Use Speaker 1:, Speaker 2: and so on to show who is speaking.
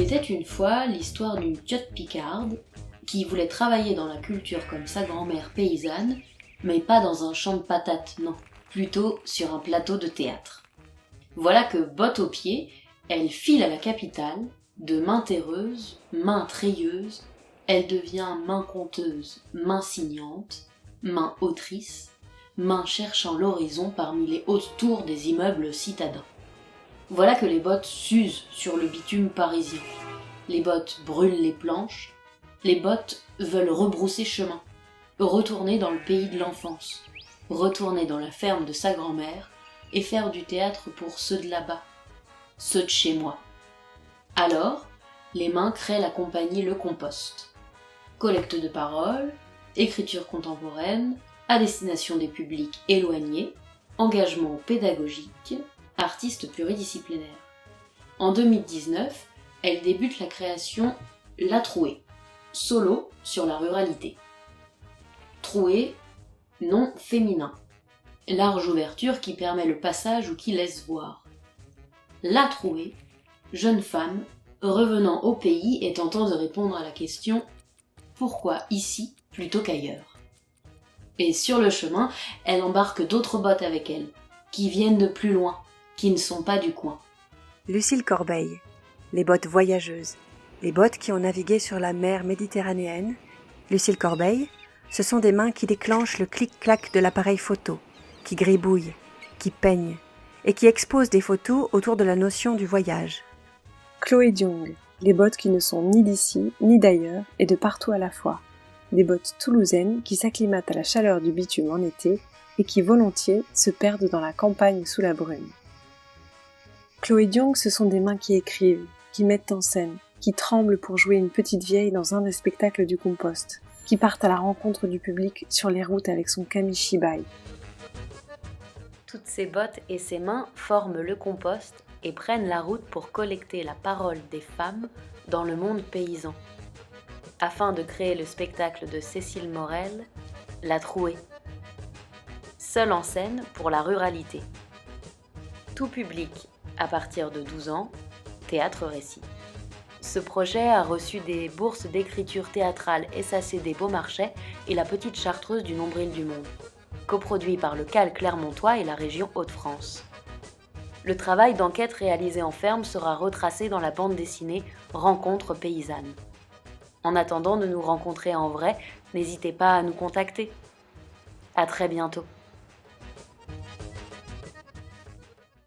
Speaker 1: était une fois l'histoire d'une tiote picarde qui voulait travailler dans la culture comme sa grand-mère paysanne, mais pas dans un champ de patates, non, plutôt sur un plateau de théâtre. Voilà que, botte aux pieds, elle file à la capitale, de main terreuse, main treilleuse, elle devient main conteuse, main signante, main autrice, main cherchant l'horizon parmi les hautes tours des immeubles citadins. Voilà que les bottes s'usent sur le bitume parisien. Les bottes brûlent les planches, les bottes veulent rebrousser chemin, retourner dans le pays de l'enfance, retourner dans la ferme de sa grand-mère et faire du théâtre pour ceux de là-bas, ceux de chez moi. Alors, les mains créent la compagnie Le Compost. Collecte de paroles, écriture contemporaine, à destination des publics éloignés, engagement pédagogique, artiste pluridisciplinaire. En 2019, elle débute la création La Trouée, solo sur la ruralité. Trouée, nom féminin. Large ouverture qui permet le passage ou qui laisse voir. La Trouée, jeune femme, revenant au pays et tentant de répondre à la question « Pourquoi ici plutôt qu'ailleurs ?» Et sur le chemin, elle embarque d'autres bottes avec elle, qui viennent de plus loin, qui ne sont pas du coin.
Speaker 2: Lucille Corbeil, les bottes voyageuses, les bottes qui ont navigué sur la mer Méditerranéenne. Lucille Corbeil, ce sont des mains qui déclenchent le clic-clac de l'appareil photo, qui gribouillent, qui peignent, et qui exposent des photos autour de la notion du voyage.
Speaker 3: Chloé Diong, les bottes qui ne sont ni d'ici, ni d'ailleurs, et de partout à la fois. Des bottes toulousaines qui s'acclimatent à la chaleur du bitume en été et qui volontiers se perdent dans la campagne sous la brume. Chloé Diong, ce sont des mains qui écrivent, qui mettent en scène, qui tremblent pour jouer une petite vieille dans un des spectacles du Compost, qui partent à la rencontre du public sur les routes avec son kamishibai.
Speaker 1: Toutes ces bottes et ces mains forment le Compost et prennent la route pour collecter la parole des femmes dans le monde paysan. Afin de créer le spectacle de Cécile Morel, La Trouée. Seule en scène pour la ruralité. Tout public à partir de 12 ans, théâtre-récit. Ce projet a reçu des bourses d'écriture théâtrale SACD Beaumarchais et la Petite Chartreuse du Nombril du Monde, coproduit par le CAL Clermontois et la région Hauts-de-France. Le travail d'enquête réalisé en ferme sera retracé dans la bande dessinée Rencontres paysannes. En attendant de nous rencontrer en vrai, n'hésitez pas à nous contacter. À très bientôt.